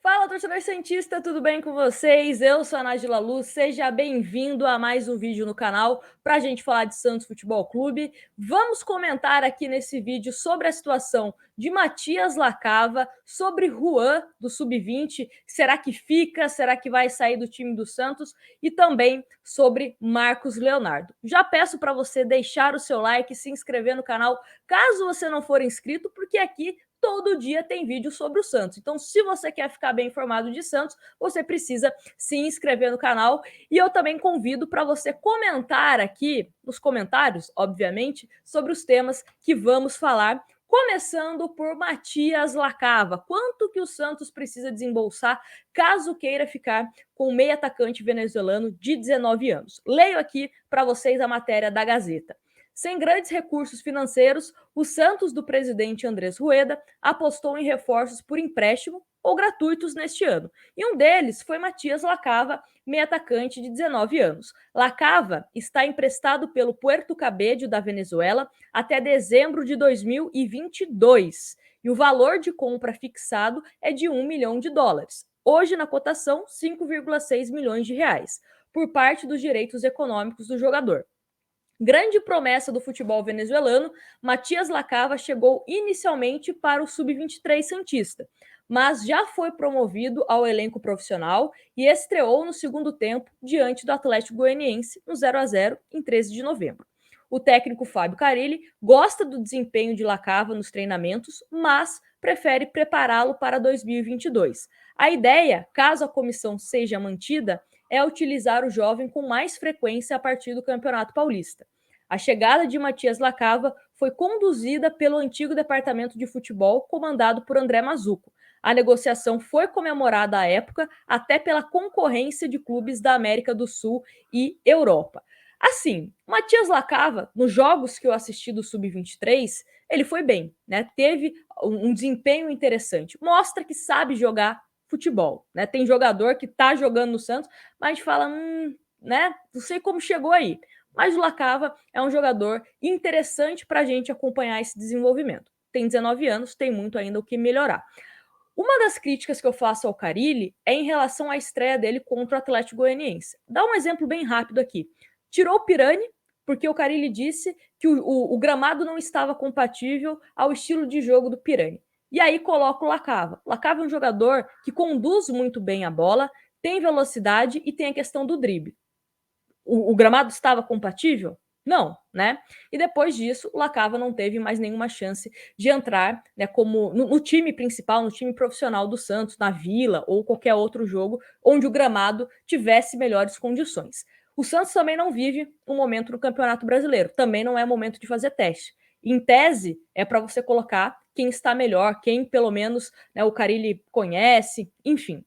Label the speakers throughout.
Speaker 1: Fala, torcedor santista, tudo bem com vocês? Eu sou a Nájila Luz, seja bem-vindo a mais um vídeo no canal para a gente falar de Santos Futebol Clube. Vamos comentar aqui nesse vídeo sobre a situação de Matias Lacava, sobre Juan do Sub-20, será que fica, será que vai sair do time do Santos? E também sobre Marcos Leonardo. Já peço para você deixar o seu like, se inscrever no canal, caso você não for inscrito, porque aqui todo dia tem vídeo sobre o Santos. Então, se você quer ficar bem informado de Santos, você precisa se inscrever no canal. E eu também convido para você comentar aqui nos comentários, obviamente, sobre os temas que vamos falar. Começando por Matias Lacava. Quanto que o Santos precisa desembolsar caso queira ficar com o meio atacante venezuelano de 19 anos? Leio aqui para vocês a matéria da Gazeta. Sem grandes recursos financeiros, o Santos do presidente Andrés Rueda apostou em reforços por empréstimo ou gratuitos neste ano. E um deles foi Matias Lacava, meio atacante de 19 anos. Lacava está emprestado pelo Puerto Cabello da Venezuela até dezembro de 2022. E o valor de compra fixado é de US$ 1 milhão. Hoje, na cotação, 5,6 milhões de reais, por parte dos direitos econômicos do jogador. Grande promessa do futebol venezuelano, Matias Lacava chegou inicialmente para o Sub-23 santista, mas já foi promovido ao elenco profissional e estreou no segundo tempo diante do Atlético Goianiense no 0-0 em 13 de novembro. O técnico Fábio Carille gosta do desempenho de Lacava nos treinamentos, mas prefere prepará-lo para 2022. A ideia, caso a comissão seja mantida, é utilizar o jovem com mais frequência a partir do Campeonato Paulista. A chegada de Matias Lacava foi conduzida pelo antigo departamento de futebol comandado por André Mazuco. A negociação foi comemorada à época até pela concorrência de clubes da América do Sul e Europa. Assim, Matias Lacava, nos jogos que eu assisti do Sub-23, ele foi bem, né? Teve um desempenho interessante. Mostra que sabe jogar futebol, né? Tem jogador que tá jogando no Santos, mas a gente fala, né? Não sei como chegou aí. Mas o Lacava é um jogador interessante para a gente acompanhar esse desenvolvimento. Tem 19 anos, tem muito ainda o que melhorar. Uma das críticas que eu faço ao Carille é em relação à estreia dele contra o Atlético Goianiense. Dá um exemplo bem rápido aqui. Tirou o Pirani, porque o Carille disse que o gramado não estava compatível ao estilo de jogo do Pirani. E aí coloca o Lacava. O Lacava é um jogador que conduz muito bem a bola, tem velocidade e tem a questão do drible. O gramado estava compatível? Não, né? E depois disso, o Lacava não teve mais nenhuma chance de entrar, né, como no time principal, no time profissional do Santos, na Vila ou qualquer outro jogo onde o gramado tivesse melhores condições. O Santos também não vive um momento no Campeonato Brasileiro, também não é momento de fazer teste. Em tese, é para você colocar quem está melhor, quem pelo menos, né, o Carille conhece, enfim.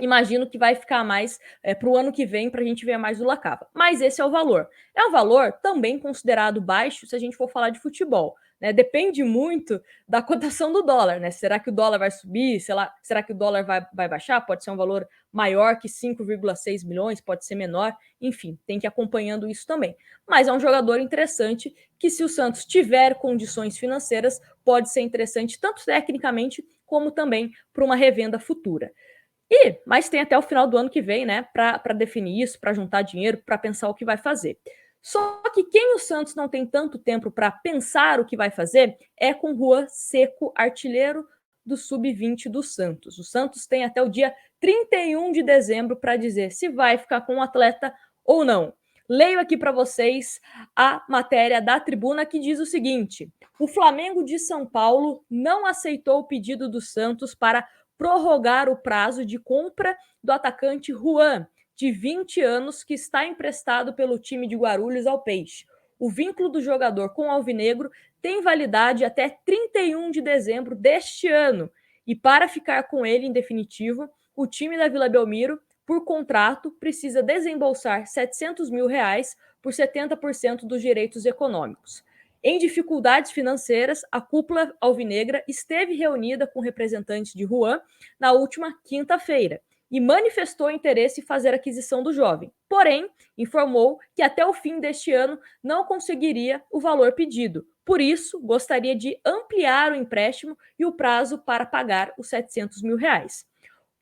Speaker 1: Imagino que vai ficar mais para o ano que vem para a gente ver mais do Lacava. Mas esse é o valor. É um valor também considerado baixo se a gente for falar de futebol. Né? Depende muito da cotação do dólar. Né? Será que o dólar vai subir? Será que o dólar vai baixar? Pode ser um valor maior que 5,6 milhões, pode ser menor. Enfim, tem que ir acompanhando isso também. Mas é um jogador interessante que, se o Santos tiver condições financeiras, pode ser interessante tanto tecnicamente como também para uma revenda futura. Mas tem até o final do ano que vem, né, para definir isso, para juntar dinheiro, para pensar o que vai fazer. Só que quem o Santos não tem tanto tempo para pensar o que vai fazer é com Juan Seco, artilheiro do Sub-20 do Santos. O Santos tem até o dia 31 de dezembro para dizer se vai ficar com o atleta ou não. Leio aqui para vocês a matéria da Tribuna que diz o seguinte: o Flamengo de São Paulo não aceitou o pedido do Santos para prorrogar o prazo de compra do atacante Juan, de 20 anos, que está emprestado pelo time de Guarulhos ao Peixe. O vínculo do jogador com o Alvinegro tem validade até 31 de dezembro deste ano. E para ficar com ele em definitivo, o time da Vila Belmiro, por contrato, precisa desembolsar R$ 700 mil por 70% dos direitos econômicos. Em dificuldades financeiras, a cúpula alvinegra esteve reunida com representantes de Juan na última quinta-feira e manifestou interesse em fazer a aquisição do jovem. Porém, informou que até o fim deste ano não conseguiria o valor pedido. Por isso, gostaria de ampliar o empréstimo e o prazo para pagar os R$ 700 mil.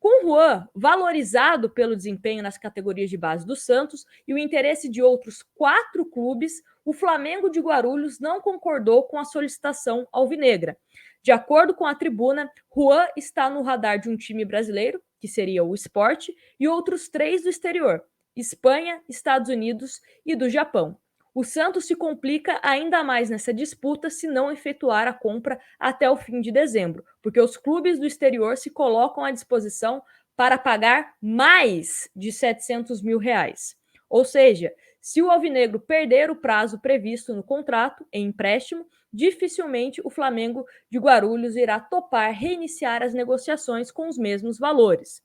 Speaker 1: Com o Juan valorizado pelo desempenho nas categorias de base do Santos e o interesse de outros 4 clubes, o Flamengo de Guarulhos não concordou com a solicitação alvinegra. De acordo com a tribuna, Juan está no radar de um time brasileiro, que seria o Sport, e outros 3 do exterior, Espanha, Estados Unidos e do Japão. O Santos se complica ainda mais nessa disputa se não efetuar a compra até o fim de dezembro, porque os clubes do exterior se colocam à disposição para pagar mais de 700 mil reais. Ou seja, se o Alvinegro perder o prazo previsto no contrato em empréstimo, dificilmente o Flamengo de Guarulhos irá topar reiniciar as negociações com os mesmos valores.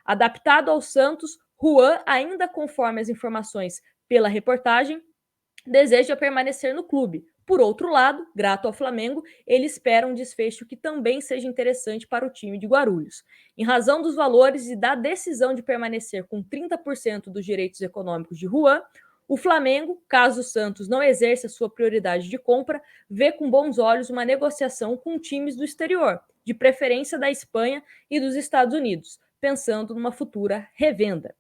Speaker 1: Adaptado ao Santos, Juan, ainda conforme as informações pela reportagem, deseja permanecer no clube. Por outro lado, grato ao Flamengo, ele espera um desfecho que também seja interessante para o time de Guarulhos. Em razão dos valores e da decisão de permanecer com 30% dos direitos econômicos de Juan, o Flamengo, caso o Santos não exerça sua prioridade de compra, vê com bons olhos uma negociação com times do exterior, de preferência da Espanha e dos Estados Unidos, pensando numa futura revenda.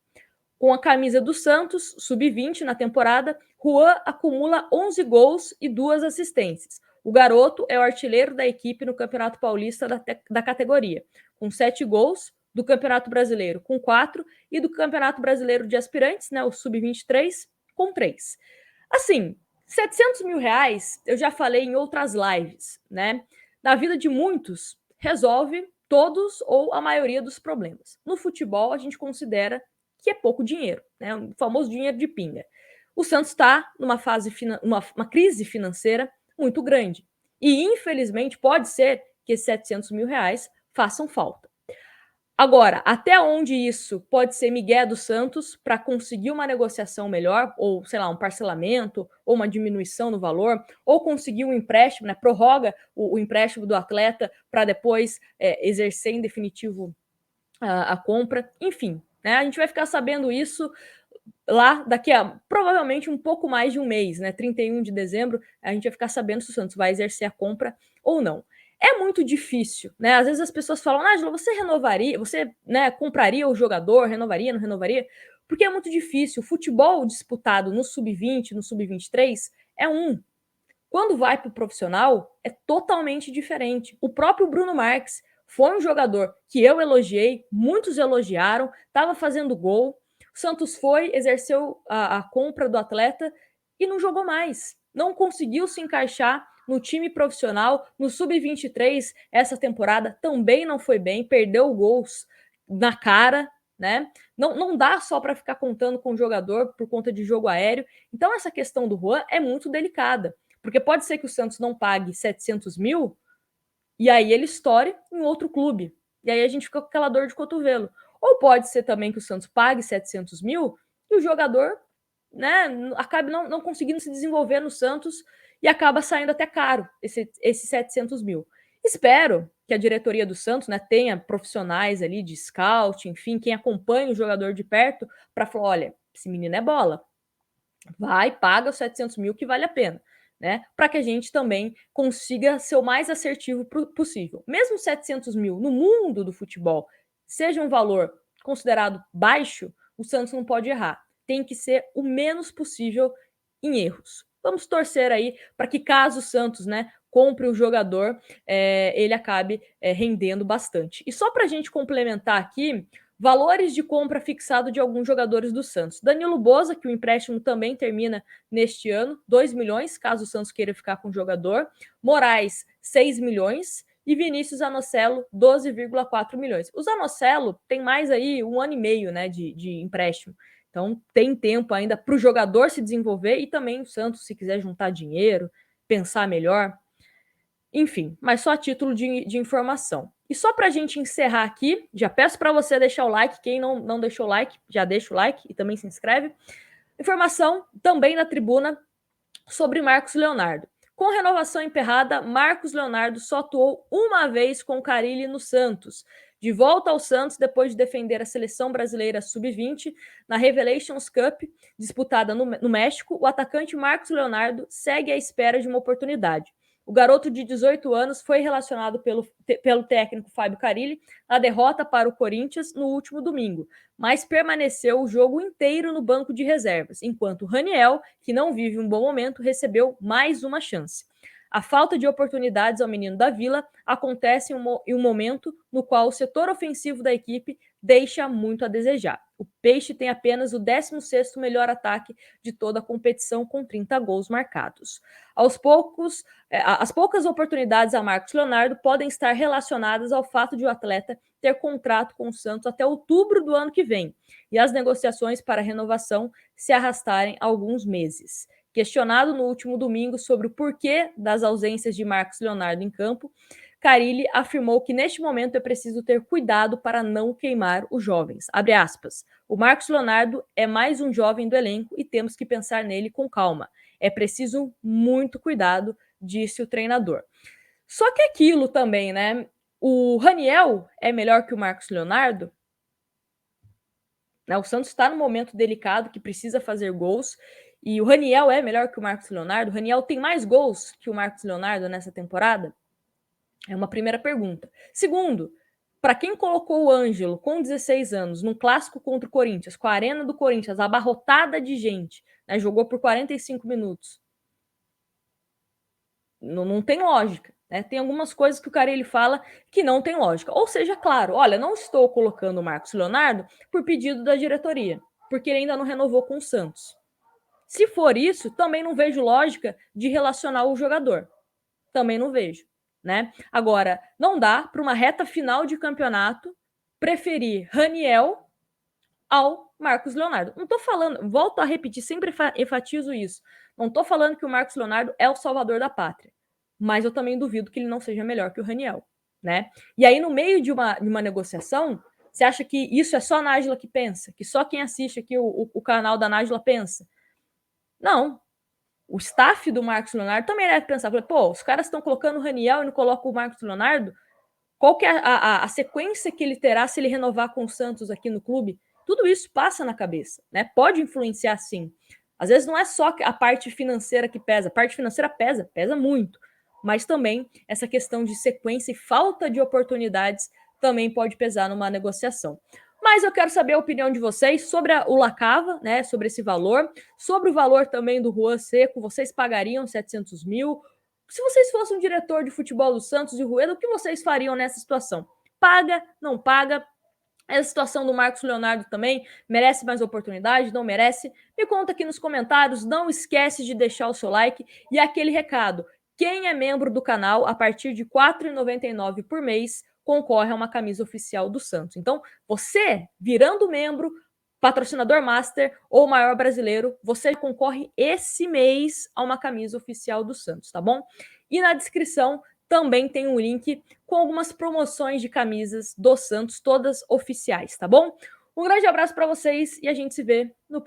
Speaker 1: Com a camisa do Santos, sub-20 na temporada, Juan acumula 11 gols e 2 assistências. O garoto é o artilheiro da equipe no Campeonato Paulista da categoria, com 7 gols, do Campeonato Brasileiro com 4 e do Campeonato Brasileiro de Aspirantes, né, o sub-23, com 3. Assim, 700 mil reais, eu já falei em outras lives, né? Na vida de muitos, resolve todos ou a maioria dos problemas. No futebol, a gente considera que é pouco dinheiro, né? O famoso dinheiro de pinga. O Santos está numa uma crise financeira muito grande. E, infelizmente, pode ser que esses 700 mil reais façam falta. Agora, até onde isso pode ser migué do Santos para conseguir uma negociação melhor, ou, sei lá, um parcelamento, ou uma diminuição no valor, ou conseguir um empréstimo, né? Prorroga o empréstimo do atleta para depois exercer em definitivo a compra, enfim. Né? A gente vai ficar sabendo isso lá daqui a provavelmente um pouco mais de um mês, né? 31 de dezembro, a gente vai ficar sabendo se o Santos vai exercer a compra ou não. É muito difícil, né? Às vezes as pessoas falam, Nájila, você renovaria, você, né, compraria o jogador, renovaria, não renovaria? Porque é muito difícil. O futebol disputado no sub-20, no sub-23, é um. Quando vai para o profissional, é totalmente diferente. O próprio Bruno Marques foi um jogador que eu elogiei, muitos elogiaram, estava fazendo gol. O Santos foi, exerceu a compra do atleta e não jogou mais. Não conseguiu se encaixar no time profissional. No sub-23, essa temporada também não foi bem, perdeu gols na cara, né? Não dá só para ficar contando com o jogador por conta de jogo aéreo. Então, essa questão do Juan é muito delicada. Porque pode ser que o Santos não pague 700 mil e aí ele estoure em outro clube. E aí a gente fica com aquela dor de cotovelo. Ou pode ser também que o Santos pague 700 mil e o jogador, né, acabe não conseguindo se desenvolver no Santos e acaba saindo até caro esses 700 mil. Espero que a diretoria do Santos, né, tenha profissionais ali de scout, enfim, quem acompanha o jogador de perto para falar, olha, esse menino é bola. Vai, paga os 700 mil que vale a pena. Né, para que a gente também consiga ser o mais assertivo possível. Mesmo 700 mil no mundo do futebol seja um valor considerado baixo, o Santos não pode errar. Tem que ser o menos possível em erros. Vamos torcer aí para que caso o Santos, né, compre o jogador, ele acabe rendendo bastante. E só para a gente complementar aqui, valores de compra fixado de alguns jogadores do Santos. Danilo Boza, que o empréstimo também termina neste ano, 2 milhões, caso o Santos queira ficar com o jogador. Moraes, 6 milhões. E Vinícius Anocelo, 12,4 milhões. O Zanocelo tem mais aí 1 ano e meio, né, de empréstimo. Então tem tempo ainda para o jogador se desenvolver e também o Santos, se quiser juntar dinheiro, pensar melhor. Enfim, mas só a título de informação. E só para a gente encerrar aqui, já peço para você deixar o like. Quem não deixou o like, já deixa o like e também se inscreve. Informação também na tribuna sobre Marcos Leonardo. Com renovação emperrada, Marcos Leonardo só atuou uma vez com o Carille no Santos. De volta ao Santos depois de defender a seleção brasileira sub-20 na Revelations Cup, disputada no México, o atacante Marcos Leonardo segue à espera de uma oportunidade. O garoto de 18 anos foi relacionado pelo técnico Fábio Carille na derrota para o Corinthians no último domingo, mas permaneceu o jogo inteiro no banco de reservas, enquanto Raniel, que não vive um bom momento, recebeu mais uma chance. A falta de oportunidades ao menino da Vila acontece em um momento no qual o setor ofensivo da equipe deixa muito a desejar. O Peixe tem apenas o 16º melhor ataque de toda a competição, com 30 gols marcados. As poucas oportunidades a Marcos Leonardo podem estar relacionadas ao fato de o atleta ter contrato com o Santos até outubro do ano que vem e as negociações para renovação se arrastarem alguns meses. Questionado no último domingo sobre o porquê das ausências de Marcos Leonardo em campo, Carille afirmou que neste momento é preciso ter cuidado para não queimar os jovens. Abre aspas. O Marcos Leonardo é mais um jovem do elenco e temos que pensar nele com calma. É preciso muito cuidado, disse o treinador. Só que aquilo também, né? O Raniel é melhor que o Marcos Leonardo? O Santos está num momento delicado que precisa fazer gols. E o Raniel é melhor que o Marcos Leonardo? O Raniel tem mais gols que o Marcos Leonardo nessa temporada? É uma primeira pergunta. Segundo, para quem colocou o Ângelo com 16 anos num clássico contra o Corinthians, com a arena do Corinthians abarrotada de gente, né, jogou por 45 minutos. Não tem lógica. Né? Tem algumas coisas que o Carille fala que não tem lógica. Ou seja, claro, olha, não estou colocando o Marcos Leonardo por pedido da diretoria, porque ele ainda não renovou com o Santos. Se for isso, também não vejo lógica de relacionar o jogador. Também não vejo. Né? Agora, não dá para uma reta final de campeonato preferir Raniel ao Marcos Leonardo. Não estou falando, volto a repetir, sempre enfatizo isso. Não estou falando que o Marcos Leonardo é o salvador da pátria, mas eu também duvido que ele não seja melhor que o Raniel. Né? E aí, no meio de uma negociação, você acha que isso é só a Nájila que pensa? Que só quem assiste aqui o canal da Nájila pensa? Não. O staff do Marcos Leonardo também deve pensar, pô, os caras estão colocando o Raniel e não colocam o Marcos Leonardo? Qual que é a sequência que ele terá se ele renovar com o Santos aqui no clube? Tudo isso passa na cabeça, né? Pode influenciar, sim. Às vezes não é só a parte financeira que pesa. A parte financeira pesa muito. Mas também essa questão de sequência e falta de oportunidades também pode pesar numa negociação. Mas eu quero saber a opinião de vocês sobre o Lacava, né? Sobre esse valor, sobre o valor também do Juan Seco. Vocês pagariam 700 mil? Se vocês fossem um diretor de futebol do Santos e Rueda, o que vocês fariam nessa situação? Paga, não paga? Essa situação do Marcos Leonardo também merece mais oportunidade? Não merece? Me conta aqui nos comentários. Não esquece de deixar o seu like e aquele recado. Quem é membro do canal, a partir de R$ 4,99 por mês, concorre a uma camisa oficial do Santos. Então, você, virando membro, patrocinador master ou maior brasileiro, você concorre esse mês a uma camisa oficial do Santos, tá bom? E na descrição também tem um link com algumas promoções de camisas do Santos, todas oficiais, tá bom? Um grande abraço para vocês e a gente se vê no